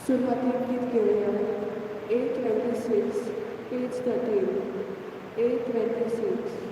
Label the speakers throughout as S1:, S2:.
S1: सुरुवातीक गीत घेऊया 826 पेज 13 826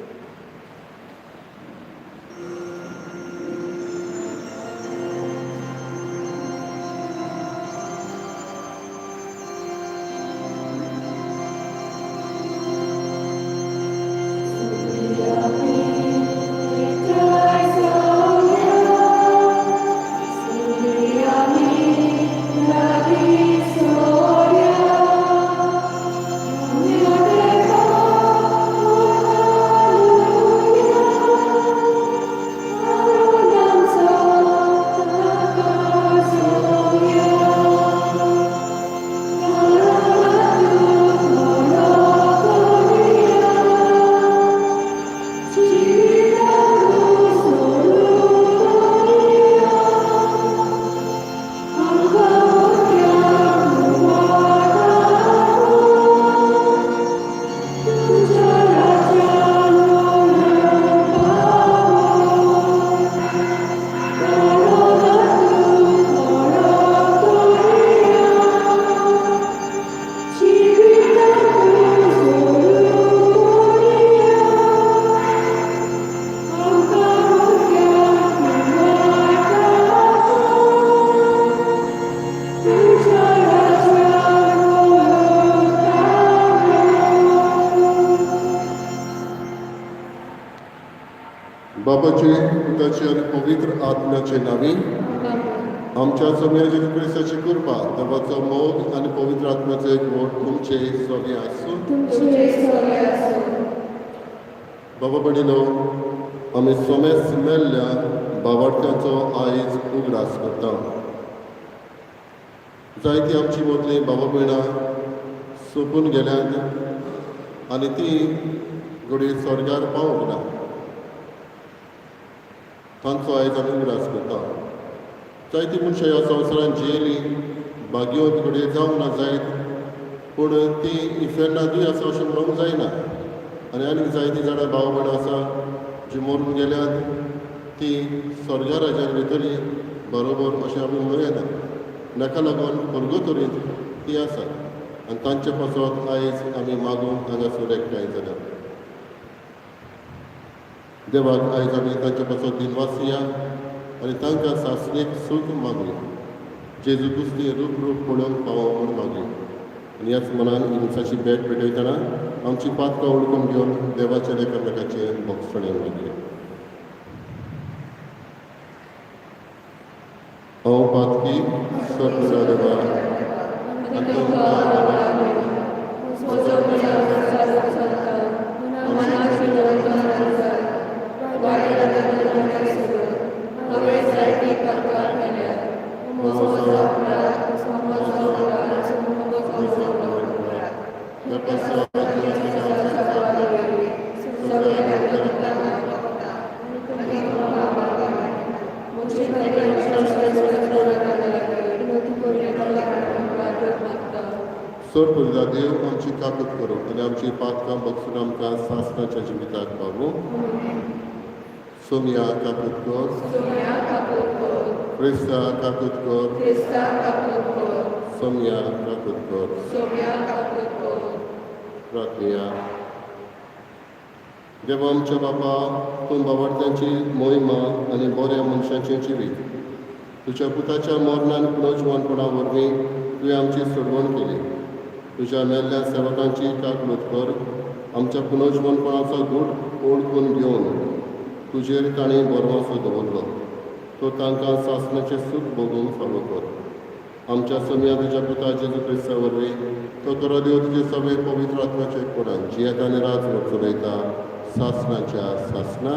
S2: बाबाचे पुताचे आणि पवित्र आत्म्याचे नावे आमच्या सगळ्या जेजू ख्रिस्ताची कृपा देवाचो मोग आणि पवित्र आत्म्याचे एकवट तुमचे सगळे आसूं बाबा बडिलो आमी सोमेस मेल्ल्या बाबार्थ्याचो आयज उगडास करता जायती आमची मोतली बाबा भयणां सोंपून गेल्यांत आनी ती घडये स्वर्गार पावूंक ना तांचो आयज आमी उगडास करता जायती मनशां ह्या संवसारांत जियेलीं भाग्यवंत घडये जावंक ना जायत पूण ती इफेन्नादूय आसा अशें म्हणूंक जायना आनी आनीक जायतीं जाणां भाव भयणां आसा जीं मरून गेल्यांत ती स्वर्गा राज्यांत भितरली बरोबर अशें आमी म्हणूं येना नाका लागून परगोतरींत ती आसा आनी तांचे पासत आयज आमी मागूंक हांगासर एकठांय जाल्या देवाक आयज आमी तांचे पासत दिनवास या आनी तांकां सासणेक सूख मागुया जेजू क्रिस्ती रूप पळोवंक पावो म्हूण मागुया आनी ह्याच मनान हिंसाची भेट भेटयतना आमची पातकां ओळखून घेवन देवाच्या एकामेकाचे भोगसणे मागुया हांव पातकी सत्पुरा देवा सोड पुरजा देव आमची काकूत करूं आनी आमची पातकां बगसून आमकां सासणाच्या जिविताक पावूं सोमया काकूत कर क्रिस्ता काकूत कर सोमया काकूत कर प्रार्थया देवा आमच्या बापा तूं बावडत्यांची मोहिमा आनी बऱ्या मनशांचें जिवीत तुज्या पुताच्या मरणान पुनर्जीवनपणा वरवीं तुवें आमची सोडवण केली तुज्या मेल्ल्या सेवकांची काकूत कर आमच्या पुनर्जीवनपणाचो गूट ओळखून घेवन तुजेर ताणें बरवासो दवरलो तो तांकां सासणाचें सूख भोगूंक फावो कर आमच्या समिया तुज्या पुता जेजू क्रिस्ता वरवीं तो करो देव तुजे सगळे पवित्र आत्म्याचे कोणान जियेत आनी रात चलयता सासणाच्या सासणा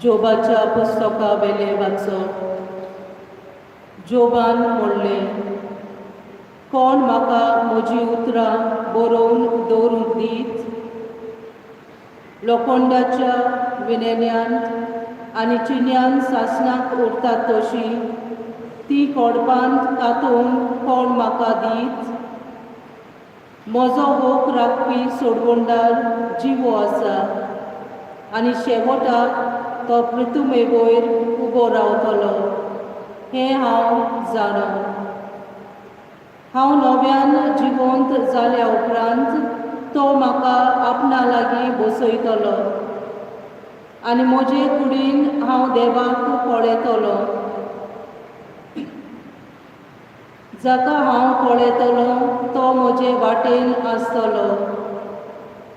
S3: जोबाच्या पुस्तका वेले वाचप जोबान म्हणलें कोण म्हाका म्हजी उतरां बरोवन दवरूंक दीत लोखंडाच्या विनेन्यांत आनी चिन्यान सासणाक उरतात तशी ती कोडपांत कातून कोण म्हाका दीत. म्हजो होक राखपी सोडवणदार जिवो आसा आनी शेवटाक तो पृथ्वे वयर उबो रावतलो हें हांव जाणो. हांव नव्यान जिवंत जाल्या उपरांत तो म्हाका आपणा लागीं बसयतलो आनी म्हजे कुडीन हांव देवाक पळयतलो. जाका हांव पळयतलो तो म्हजे वाटेन आसतलो.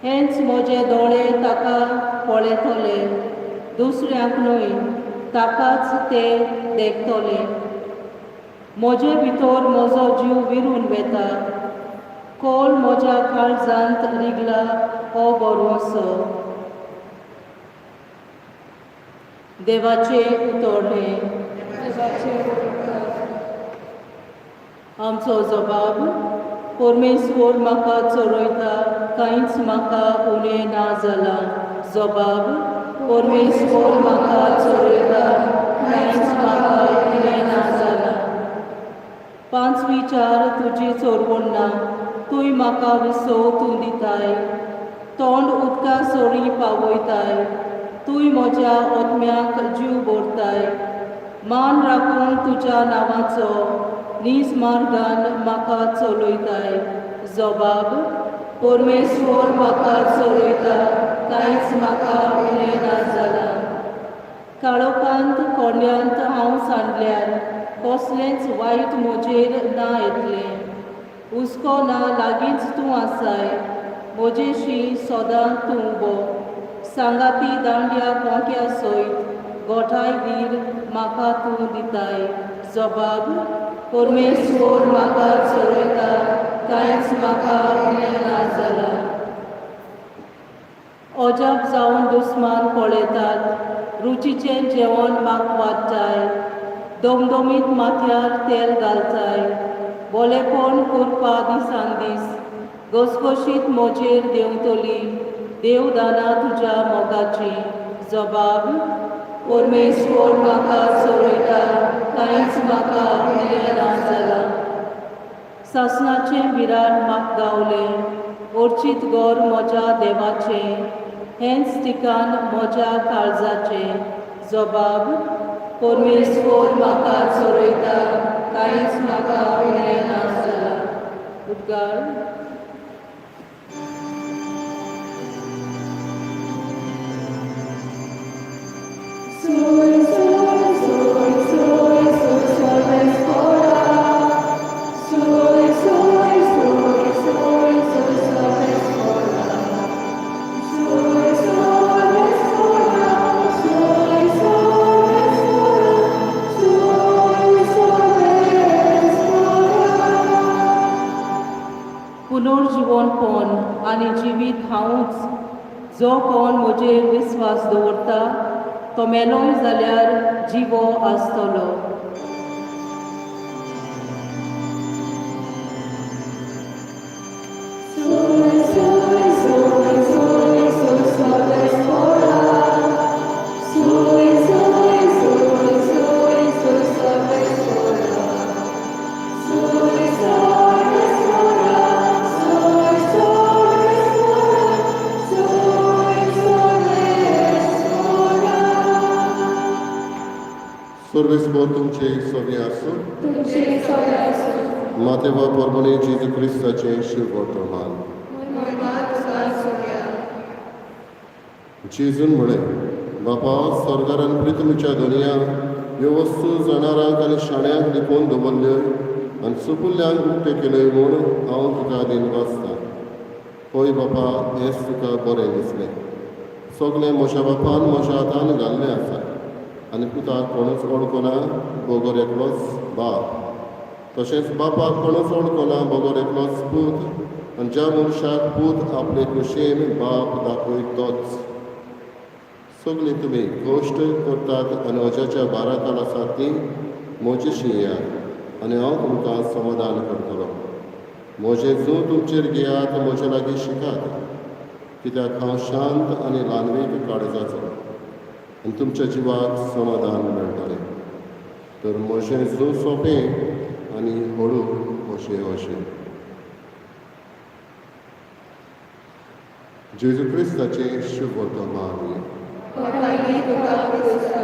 S3: हेंच म्हजे दोळे ताका पळयतले, दुसऱ्यांक न्हय, ताकाच ते देखतले. म्हजे भितर म्हजो जीव विरून वेता. खोल म्हज्या काळजांत रिगला हो बरोसो. देवाचे उतर हें.
S1: देवाचे उतर.
S3: आमचो जबाब. परमेश्वर म्हाका चरयता, कांयच म्हाका उणें ना जालां. जबाब. परमेश्वर म्हाका चरयता, कांयच म्हाका उणें ना जालां. 5 विचार तुजी चोरवण ना, तुय म्हाका विसवतूं दिताय. तोंड उदका सोरी पावयताय, तुय म्हज्या ओतम्याक जीव भरताय. मान राखून तुज्या नांवाचो नीज मार्गान म्हाका चलयताय. जबाब. परमेश्वर म्हाका चलयता, कांयच म्हाका उणें ना जालां. काळोखांत कोंड्यांत हांव सांडल्यार कसलेंच वायट म्हजेर ना येतलें. हुस्को ना लागींच तूं आसाय, म्हजेशी सदां तूं उबो. सांगाती दांड्या कोंक्या सयत गोठाय धीर म्हाका तूं दिताय. जबाब. परमेश्वर म्हाका चलयता, कांयच म्हाका उणें ना जालां. अजाप जावन दुस्मान पळयतात, रुचीचें जेवण म्हाका वाडटाय. दमदमीत माथ्यार तेल घालताय, बोलेपण करपा दिसान दीस घसघशीत म्हजेर देंवतली देवदाना तुज्या मोगाची. जबाब. परमेश्वर म्हाका चलयता, कांयच म्हाका उणें ना जालां. सासणाचें विरार म्हाका गावलें, ओर्चीत गोर म्हज्या देवाचें, हेंच ठिकाण म्हज्या काळजाचें. जबाब. परमेश्वर म्हाका चलयता, कांयच म्हाका उणें ना जालां. उद्गार.
S1: Soy, soy, soy, soy, soy, soy, escola. Soy, soy, soy, soy, soy, soy, escola. Soy, soy, escola. Soy, soy, escola. Soy, soy, escola.
S3: पुनर्जीवनपण आनी जिवीत हांवूच. जो कोण म्हजेर विस्वास दवरता तो मेलोय जाल्यार जिवो आसतलो.
S1: Soy, soy, soy, soy, soy, soy, escola. Soy, soy, soy, soy, soy, soy, escola. Soy, soy, escola. Soy, soy, escola. Soy, soy, escola.
S2: सर्वेस्पोर तुमचे सोबी आसूं.
S1: तुमचे सगळ्यास
S2: मातेवा परमणे जेजू क्रिस्ताचें शिव वर्तमान. जेजून म्हळें, बापा, स्वर्गारान पृथ्वीच्या दोनया ह्यो वस्तू जाणारांक आनी शाण्यांक लिपोवन दवरल्योय आनी सुपुल्ल्यांक उक्त्यो केल्योय म्हूण हांव तुका दिन वाचतां. पळय बापा, हेंच तुका बरें दिसलें. सगलें म्हज्या बापान म्हज्या हातान घाल्लें आसा आनी पुताक कोणूच ओळखना, बोगोर एकलोच बाप. तशेंच बापाक कोणूच ओळखना, बोगोर एकलोच पूत. आनी ज्या मनशाक पूत आपले कुशीन बाप दाखयत तोच. सगळीं तुमी गोश्ट करतात आनी अजाच्या बाराताल आसात ती म्हजेशी येयात आनी हांव तुमकां समाधान करतलो. म्हजें जूं तुमचेर घेयात, म्हजे लागीं शिकात, कित्याक हांव शांत आनी ल्हानवीक काळजाचो आनी तुमच्या जिवाक समाधान मेळटलें. तर म्हजें जो सोंपें आनी हळू म्हजें अशें. जेजू क्रिस्ताचें शुभ वर्तमान.
S1: Kochani Ducha Chrysta.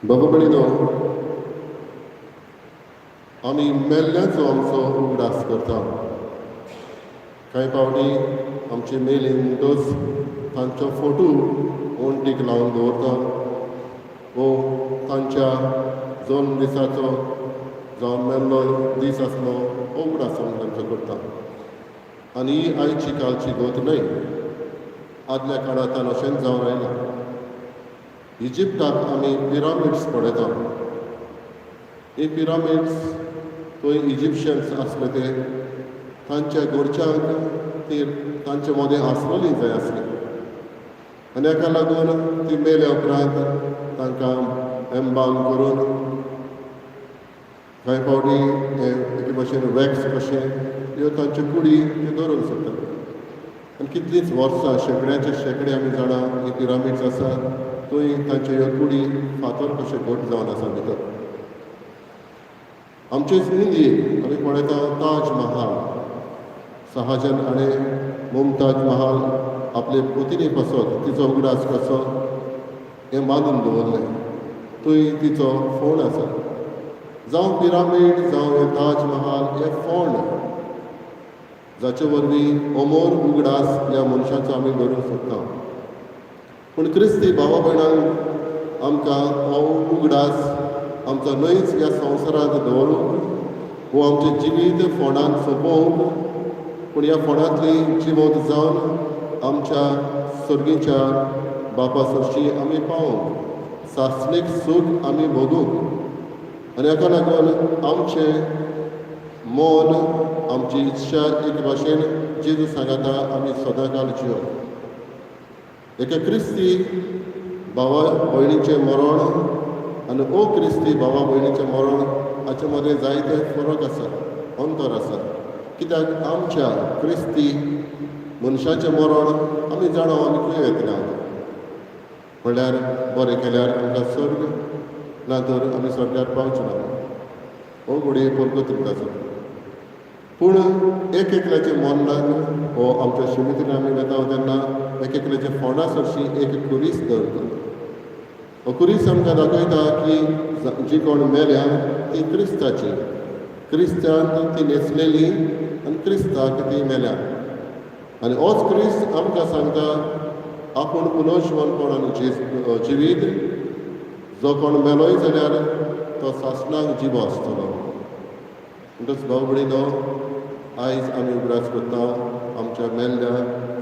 S2: बाबा भयणीनो, आमी मेल्ल्यांचो आमचो उगडास करता. कांय फावटी आमचे मेलीन म्हणटच तांचो फोटो वणटीक लावन दवरता वो तांच्या जल्म दिसाचो जावं मेल्लो दीस आसलो उगडास आमी तांचो करता. आनी ही आयची कालची गोत न्हय, आदल्या काळांतल्यान अशेंच जावन आयलां. इजिप्टाक आमी पिरामिड्स पळयता. ही पिरामिड्स थंय इजिप्शियन्स आसले ते तांच्या घरच्यांक ती तांचे मदें आसलेली जाय आसली. आनी हाका लागून ती मेल्या उपरांत तांकां एम्बाम करून कांय फावटी एके भाशेन वॅक्स कशें ह्यो तांच्यो कुडी त्यो दवरूंक सोदतात. आनी कितलींच वर्सां शेकड्याचे शेकडे आमी जाणां ही पिरामिड्स आसा थंय तांच्यो ह्यो कुडी फातर कशे घट जावन आसा भितर. आमचेच इंडियेक आमी पळयता ताज महाल. शहाजहान हाणें मुमताज महाल आपले पुतणी पासत तिचो उगडास कसो हें बांदून दवरलें. थंय तिचो फोंड आसा. जावं पिरामीड जावं हे ताज महाल हे फोंड जाचे वरवीं अमोल उगडास ह्या मनशाचो आमी धरूंक सोदता. पूण क्रिस्ती भावा भयणांक आमकां हो उगडास आमचो न्हयच ह्या संवसारांत दवरूंक वो आमचें जिवीत फोंडांत सोंपोवंक, पूण ह्या फोंडांतली जिवंत जावन आमच्या सर्गीच्या बापा सरशी आमी पावूंक, सासणीक सूख आमी भोगूंक. आनी हाका लागून आमचें मन, आमची इच्छा एक भाशेन जेजू सांगता आमी सदां काल जियोंक. एका क्रिस्ती भावा भयणीचें मरण आनी ओ क्रिस्ती भावा भयणीचें मरण हाचे मदें जायते फरक आसा, अंतर आसा. कित्याक आमच्या क्रिस्ती मनशाचें मरण आमी जाणा आमी खंय येतले. म्हणल्यार बरें केल्यार आमकां स्वर्ग, ना तर आमी स्वर्गार पावचे ना. हो घोडी परगतीक आसा. पूण एक एकल्याचें मरणाक हो आमच्या शिमितीन आमी वेता तेन्ना एक एकल्याच्या फोंडा सरशी एक कुरीस दवरता. हो कुरीस आमकां दाखयता की जी कोण मेल्या ती क्रिस्ताची. क्रिस्तान ती न्हेसलेली आनी क्रिस्ताक ती मेल्या. आनी होच क्रिस्त आमकां सांगता आपूण पुनर्जीवनपणान जिवीत. जो कोण मेलोय जाल्यार तो सासणाक जिवो आसतलो. म्हणटच भाव भयणीनो, आयज आमी उगडास करता आमच्या मेल्ल्या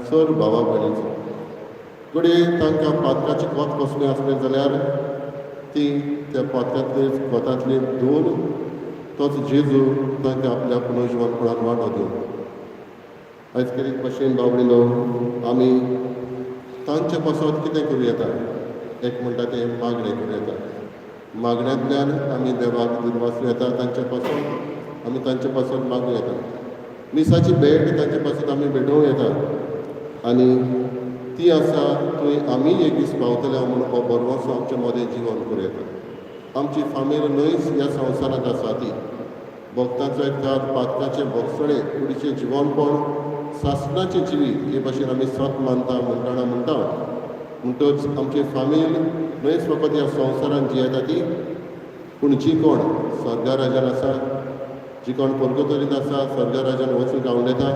S2: सर भावा भयणीचो. घडये तांकां पातकाची कोत कसली आसली जाल्यार ती त्या पातकांतली कोतांतली धुवन तोच जेजू तांकां आपल्या पुनर्जीवनपणान वांटो दिवं. आयज कितें भाशेन भाव भयणीनो, आमी तांचे पासत कितें करूं येता. एक म्हणटा तें मागणें करूं येता. मागण्यांतल्यान आमी देवाक दिनवासूं येता. तांचे पासत आमी तांचे पासत मागूं येता. मिसाची भेट तांचे पासत आमी भेटोवं येता. आनी ती आसा थंय आमी एक दीस पावतले म्हणून हो बरवसो आमचे मदें जिवन करूं येता. आमची फामील न्हयच ह्या संवसारांत आसा ती. भक्तांचो एकठांय पातकाचें भोगसणे कुडीचें जिवनपण, सासणाचें जिवीत हे भाशेन आमी सत मानता म्हणटना म्हणटा. म्हणटच आमची फामील न्हयच फकत ह्या संवसारांत जियेता ती, पूण जी कोण स्वर्गा राज्यान आसा, जी कोण परगतरीत आसा, स्वर्गा राज्यान वचूंक आवडेता.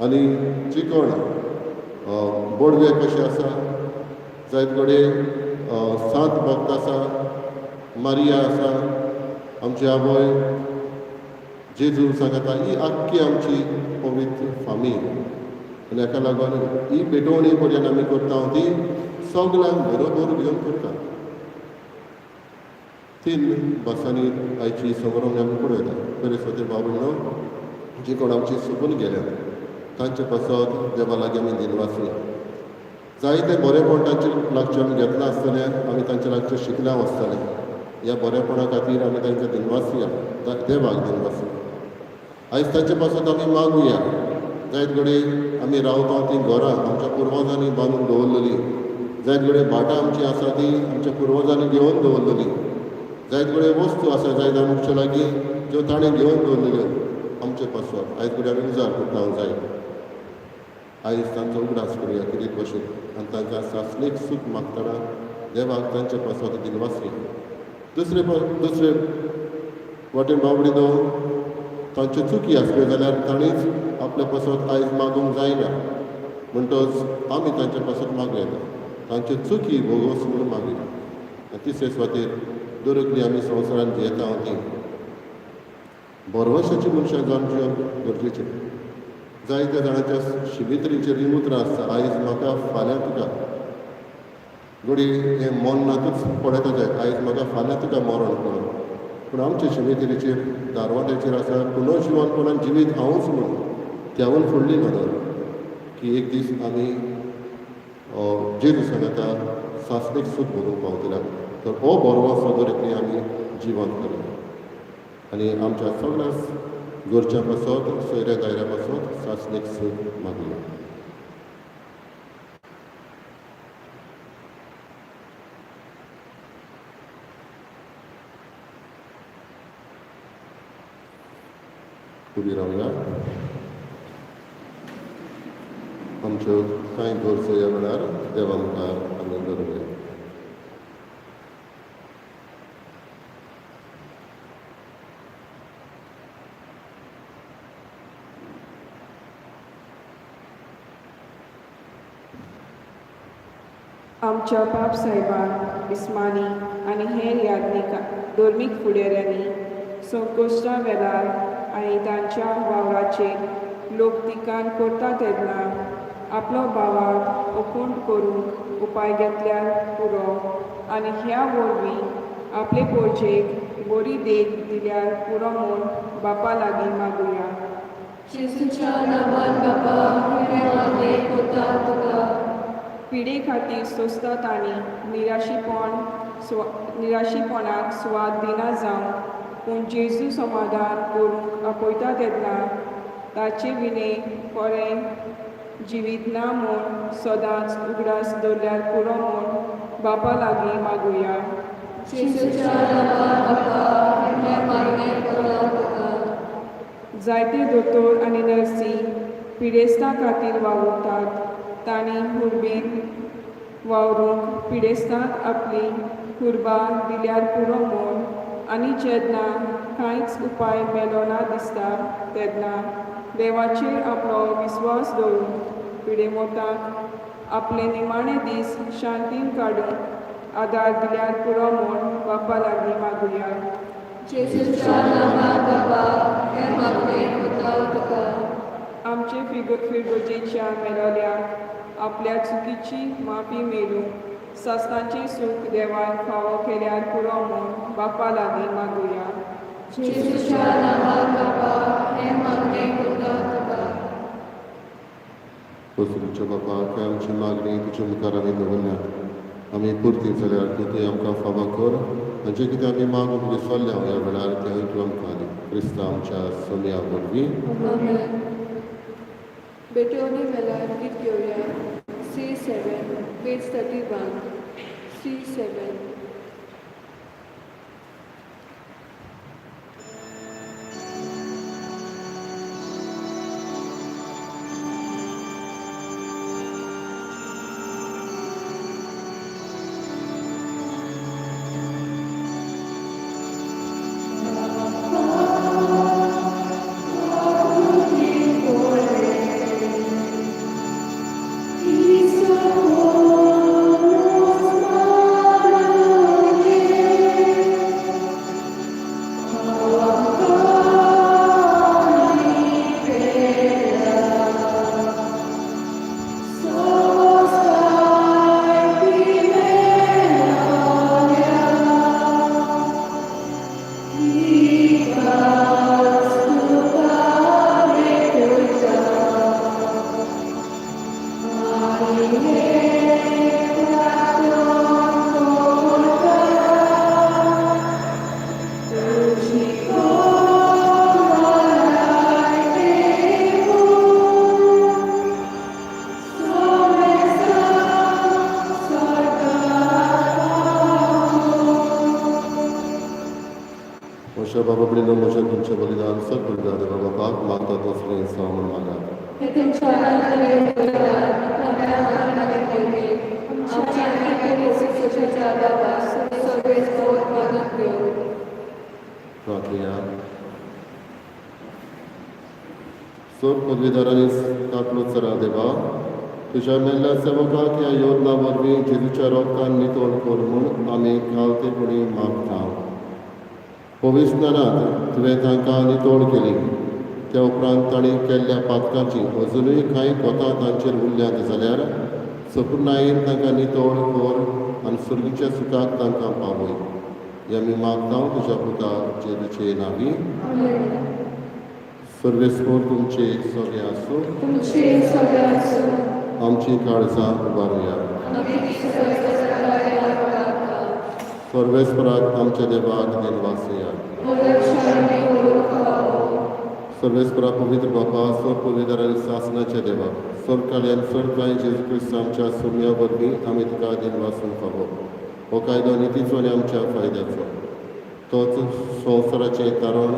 S2: आनी जी कोण बोडवे कशें आसा, जायत घडये सांत भक्त आसा, मारिया आसा, आमचे आवय जेजू सांगता ही आख्खी आमची पवित्र फामील. आनी हाका लागून ही भेटवणी पर्यंत आमी करता ती सगळ्यांक बरोबर घेवन करता. तीन बसांनी आयची समोरून आमी पळयता. बरे स्वते बाबूनो, जी कोण आमची सुकून गेल्या तांचे पासत देवा लागीं आमी दिनवासूं. जायते बरेपण तांचे लागचे आमी घेतलां आसतलें, आमी तांचे लागचे शिकल्या आसतलें. ह्या बरेपणा खातीर आमी तांकां दिनवासया देवाक दिनवासया. आयज तांचे पासत आमी मागुया. जायत घडये आमी रावता ती घरां आमच्या पुर्वजांनी बांदून दवरलेली, जायत घडये भाटां आमची आसा ती आमच्या पुर्वजांनी घेवन दवरलेली, जायत घडये वस्तू आसा जायत आमच्या लागीं ज्यो ताणें घेवन दवरलेल्यो आमचे पासत आयज घडये आमी उजार करपाक जाय. आयज तांचो उगडास करुया कितें भशेन आनी तांकां सासणेक सूख मागतना देवाक तांचे पासत दिनवासया. दुसरे वाटेन बाबडीनो तांच्यो चुकी आसल्यो जाल्यार ताणींच आपल्या पासत आयज मागूंक जायना म्हणटच आमी तांचे पासत मागूं येता. तांच्यो चुकी भोगोस म्हणून मागुया. आनी तिसरे सुवातेर दरेकली आमी संवसारान जियेता हांव ती बरवशाची मनशां जावन जिवप गरजेचें. जायत्या जाणांच्या शिबित्रीचेर ही उतरां आसता, आयज म्हाका फाल्यां तुका. घडये हें मोन्नातूच पडयता जाय, आयज म्हाका फाल्यां तुका मरण करून. पूण आमचे शिबित्रीचेर दारवाट्याचेर आसा पुनर्जिवनपणान जिवीत हांवूच म्हणून त्यावून फुडली नदर की एक दीस आमी जेजू सांगता सासणेक सूख भोगूंक पावतल्या. तर हो बरो सदरेकली आमी जिवन करया आनी आमच्या सगळ्या घरच्या पासत सोयऱ्या दायऱ्या पासत सासणेक सूख मागुया. उबी रावया. आमच्यो कांय गरजो ह्या वेळार देवा मुखार आमी दवरुया.
S4: आमच्या बाप साहेबान इस्मानी आनी हेर याज्ञिका धर्मीक फुडाऱ्यांनी संकोश्टां वेळार आनी तांच्या वावराचेर लोक तिकान करता तेन्ना आपलो भावाक अखंड करूंक उपाय घेतल्यार पुरो आनी ह्या वरवीं आपले पोरचेक बरी देख दिल्यार पुरो म्हूण बापा लागीं मागुया.
S1: जेजूच्या नांवान बाबा हे मागणे करता तुका.
S4: पिडे खातीर सोंसतात आनी निराशीपणाक सुवात दिना जावन पूण जेजू समाधान करूंक आपयता तेन्ना ताचे विणे खरें जिवीत ना म्हूण सदांच उगडास दवरल्यार पुरो म्हूण बापा लागीं मागुया.
S1: जेजूच्या नांवान बाबा हे मागणे करता तुका.
S4: जायते दोतोर आनी नर्सी पिडेस्तां खातीर वावुरतात. तांणी हुर्बेन वावरूंक पिडेस्तांक आपली हुर्बा दिल्यार पुरो म्हूण आनी जेन्ना कांयच उपाय मेलो ना दिसता तेन्ना देवाचेर आपलो विस्वास दवरून पिडेमोतांक आपले निमाणे दीस शांतीन काडूंक आदार दिल्यार पुरो म्हूण बापा लागीं मागुया.
S1: जेजूच्या नांवान बाबा हे मागणे करता तुका.
S4: आमचे फिरगोजेच्या मेलोल्याक आपल्या चुकीची माफी मेळूंक सासणाचें सूख देवान फावो केल्यार पुरो म्हूण बापा लागीं मागुया.
S1: जेजूच्या नांवान बाबा हे मागणे करता तुका.
S2: पसरूच्या बापाक आमची मागणी तुजे मुखार आमी दवरल्या. आमी पुर्ती जाल्यार तूं ती आमकां फावो कर आनी जें कितें आमी मागूंक विसरल्या ह्या वेळार तें तूं आमकां दी. क्रिस्ता आमच्या सोम्या वरवीं.
S1: आमेन. बेटोनी वेळार गीत घेवया. C7 page 31. C7.
S5: He's so
S2: तुझ्या बाबा बळीनं म्हज्या तुमचें बलिदान सर बलिदान देवा बापाक मागता तसलें सावण मागात
S1: हे तुमच्या आमच्या सगळे मदत घेऊ
S2: प्रार्थया सोड पदवीदारांनी ताकलो चरा देवा तुझ्या मेल्ल्या सेवकाक ह्या योजना वरवीं जेजूच्या रोगतान नितोळ कर म्हूण आमी गांवतेपणी मागता पविस्नानांत तुवें तांकां नितोळ केली त्या उपरांत तांणी केल्ल्या पातकांची अजुनूय कांय कोतां तांचेर उरल्यांत जाल्यार सपुर्नायेन तांकां नितोळ कर आनी सुर्गीच्या सुखाक तांकां पावय हें आमी मागता तुज्या पुता जेजूचे नांवी सर्वेस्पोर तुमचे सगळे आसूं
S1: तुमचे सगळ्यांचो
S2: आमची काळजां उबारुया सर्वेस्पराक आमच्या देवाक दिनवासुया सर्वेस्परा पवित्र बापा सर पवित्रांनी शासनाच्या देवा सर काल्यान सर कांय जेजू क्रिस्त आमच्या सुम्या वरवीं आमी तुका दिनवासून फावो हो कायदो नितीचो आनी आमच्या फायद्याचो तोच संवसाराचें तारण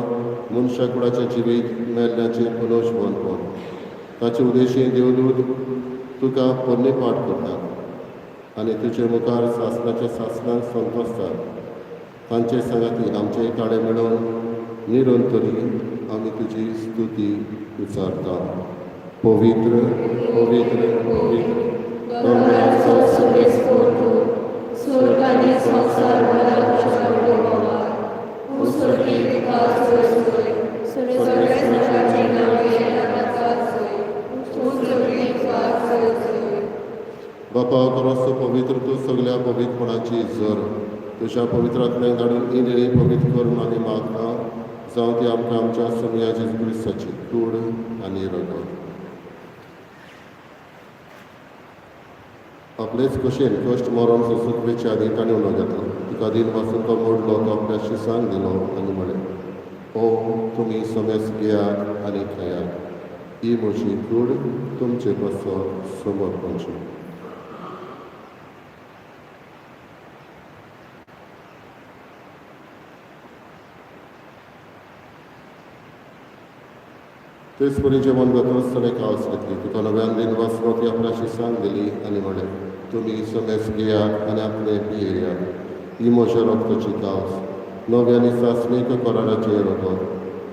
S2: मनशा कुळाचें जिवीत मेल्ल्याचें पुनर्जीवनपण ताचे उद्देशीं देवदूत तुका पोरणे पाठ करतात आनी तुजे मुखार शासनाच्या शासनाक संतोसतात तांचे सांगाती आमचे काळे मेळोवन निरंतरी आमी तुजी स्तुती विचारता पवित्र पवित्र पवित्र
S1: स्वर्ग आनी संसार
S2: बापा खरोच पवित्र तूं सगळ्या पवित्रपणाची झर तुज्या पवित्रांतल्यान धाडून ही निळी पवित्र करून आमी मागता जावं ती आमकां आमच्या सुम्या जेजू क्रिस्ताची कूड आनी रगत आपलेच कशेन कश्ट मरण सोसूंक वेच्या आदी ताणें उलो घेतलो तुका दिन पासून तो मोडलो तो आपल्या शिसांक दिलो आनी म्हळें ओ तुमी समेस घेयात आनी खेयात ही म्हजी कूड तुमचे पासो समर्पणची तेच परी जेवण जाता आसतना कावस घेतली तुका नव्यान दिन वाचलो ती आपल्या शिसांक दिली आनी म्हळें तुमी समेस घेयात आनी आपले पियेयात ही म्हज्या रक्ताची कावस नव्यानी सासणीक कराराचेर रगत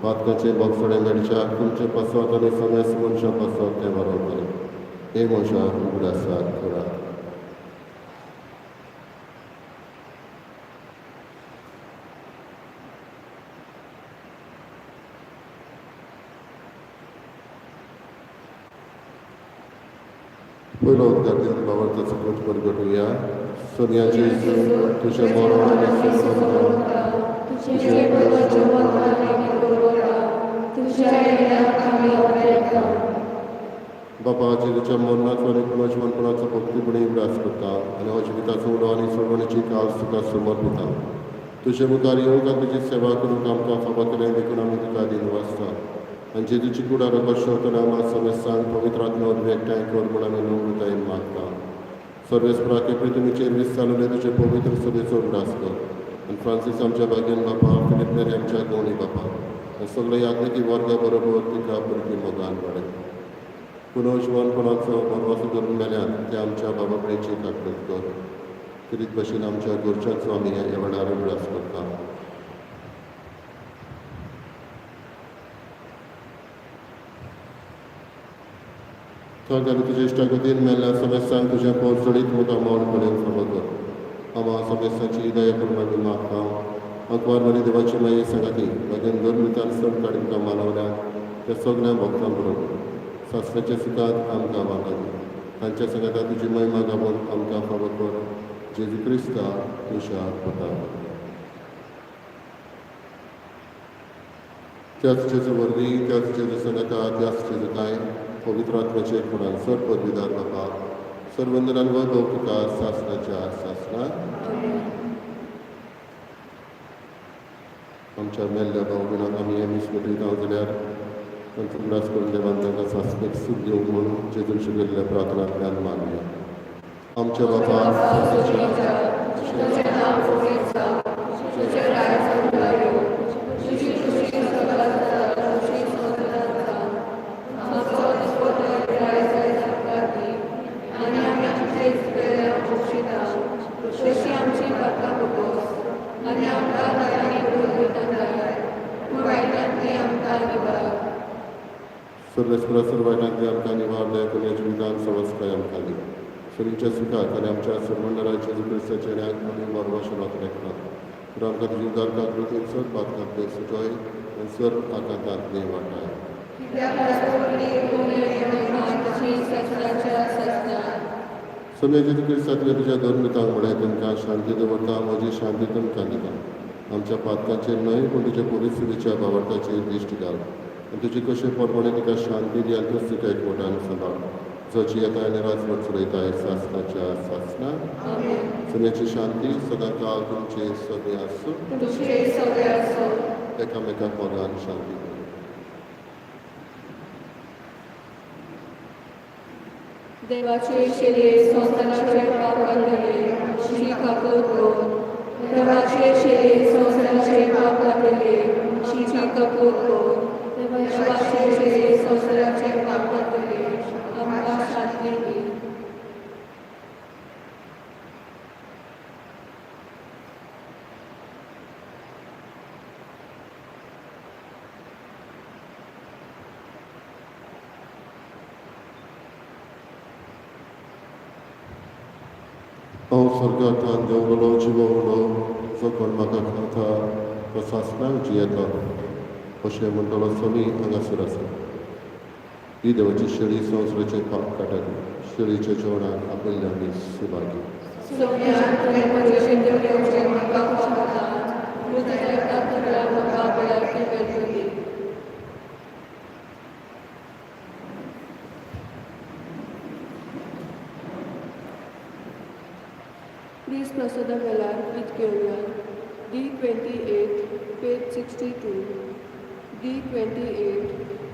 S2: पातकाचे बगसडे मेडच्याक तुमचे पासत आनी समेस मनशा पासत ते वाडोवतले हे म्हज्या उगडासाक करात पयलो उद्गार बाबा कोच परगटुया सोनिया जेजू तुझे मरण आनी बापा जेजूच्या मरणाचो आनी पुनर्जीवनपणाचो भक्तीपणी उगडास करता आनी हो जिविताचो उडो आनी सोडवणेची कास तुका समर्पिता तुजे मुखार येवंक आनी तुजी सेवा करूंक आमकां फावो केलें देखून आमी तुका दिन वाचता आनी जेजूची कुडा रगत शेवटना आमकां समेस्तांक पवित्र आत्म्या वरवीं एकठांय कर म्हूण आमी नम्रतायेन मागता सर्वेस्पराक प्रितुमीचेर विस्तारले तुजे पवित्र सभेचो उगडास कर आनी फ्रांसीस आमच्या बागेन बापा फिलिप नेरी आमच्या गवणी बापा आनी सगळे यात्रिकी वर्गा बरोबर तिका पुरकी मोगान वाडय पुनर्जीवनपणाचो बरवासो धरून मेल्यान ते आमच्या बाबा कडेची काकूत कर तरीत भशेन आमच्या गोरच्यांचो आमी ह्या वेळार उगडास करता थोड आनी तुजे इश्टागतीन मेल्ल्या समेस्तांक तुजें पोरचडीत मुखार मौन पडेन फावो कर आमा समेस्तांची दया करून आमी मागता अकवार बरी देवाची माई सांगाती मागीर दर मितान सण काडी तुका मानवल्या त्या सगळ्या भक्तां बरोबर सासऱ्याच्या सुखांत आमकां वागत तांच्या संगता तुजी महिमा गावून आमकां फावो कर जेजू क्रिस्ता तुज्या पुता त्याच जेजू वरवीं त्याच जेजू संगता त्याच जेजू काय पवित्र आत्म्याचे खुणान सर पदवीदार बापा सर्वंदनान वैभव तुका शासनाच्या शासनात आमच्या मेल्ल्या भाव भयणांक आमी हें मिस्मरीत हांव जाल्यार तांचो उगडास करून देवान तांकां शासनीक सूख दिवंक म्हणून जेजून शिकयल्ल्या प्रार्थनांतल्यान मागया आमच्या बापा
S1: तुझें नांव पवित्र जावं तुजें राज्य उदारो तुजी आनी आमकां बऱ्यांनी पुरवयता पूण वायटांतली आमकां निवार
S2: सर्वेस्परा सर्वायटांतली आमकां निवार दया करून जिवितान समजकाय आमकां दी शरीरच्या सुखाक आनी आमच्या सर्वंडराचे क्रिस्ताचे न्याक आनी बरोवशें लेखना तर आमकां तुजी उदार काकृती सर बातकांतले सुजय आनी सर आकांतांतले वाटाय
S1: कित्याक आसतली महिमा तशी सचराच्या सचना
S2: सगळे जितू क्रिस्तांतले तुज्या धर्मितांक म्हळ्यार तुमकां शांती दवरता म्हजी शांती तुमकां दिता आमच्या पातकांचेर न्हय पूण तुज्या परिस्थितीच्या भावार्थाचेर दिश्ट घाल आनी तुजी कशें परपणे तिका शांती दी आनी तूंच तिका एकवटान सांबाळ जची येता आनी रातभर चलयता सासनाच्या सासना सगळ्याची शांती सदां काळ तुमचे सगळे आसूं
S1: तुझे सगळे असो
S2: एकामेकाक मोगान शांती दी
S1: देवाचे शेरे संसाराचे पाप काढले श्री कपूर देवाचे शेरे संसाराचे पाप काढले श्री कपूर देवाचे शेरे संसाराचे पाप काढले आमकां शांती दी
S2: हांव स्वर्गांतल्यान देंवलोलो जिवलो जो कोण म्हाका खाता तो सासणाक जियेता अशें म्हणटलो समी हांगासर आसा ही देवाची शेळी संवसाराचे पाप काडट शेळीच्या जेवणाक आपयल्ले आमी सुभागी
S1: सोम्यान तुवें म्हजे देवचे म्हाका पावता तुज्या कातरां म्हाका बळाकी मेळटली
S5: Please प्रसादा वेळार गीत घेवया D28 page 62 D28
S2: Amen.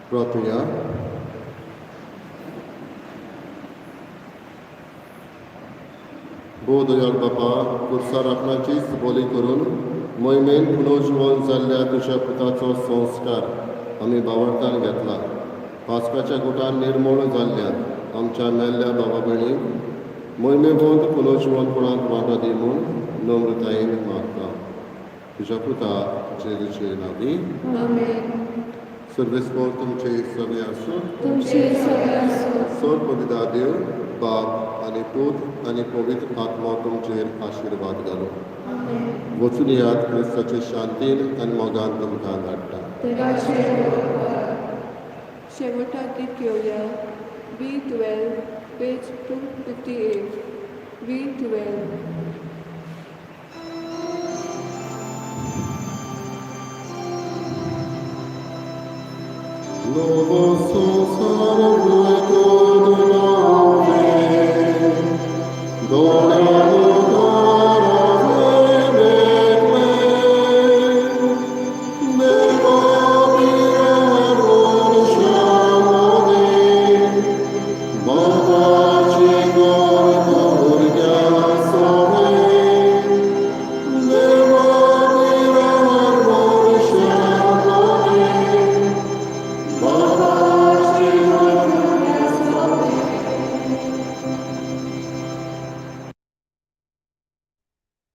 S2: प्रार्थुया. भोव दयाळ बापा, कुर्सा राखणाचीच बोली करून मोहिमेन पुनर्जीवन जाल्ल्या तुज्या पुताचो संस्कार आमी बावळटान घेतला. पास्काच्या गुटान निर्मळ जाल्ल्यान आमच्या मेल्ल्या बाबा भयणीक मोहिमेबंद पुनर्जीवनपणांत वांटो दी म्हूण नम्रतायेन मागता. तुज्या पुता जेजूचे नांवी.
S1: आमेन.
S2: सर्वेस्पर तुमचे सगळे आसूं.
S1: तुमचे सगळे आसूं.
S2: सर्वपदिता देव बाप आनी पूत आनी पवित्र आत्मा तुमचेर आशिर्वाद घालो.
S1: आमेन.
S2: वचून यात क्रिस्ताचे शांतीन आनी मोगान तुमकां धाडटा.
S1: देवाचे उपकार.
S5: शेवटाक गीत घेवया B12 पेज 258 B12.
S2: Novo संसार todo nave, donado Baba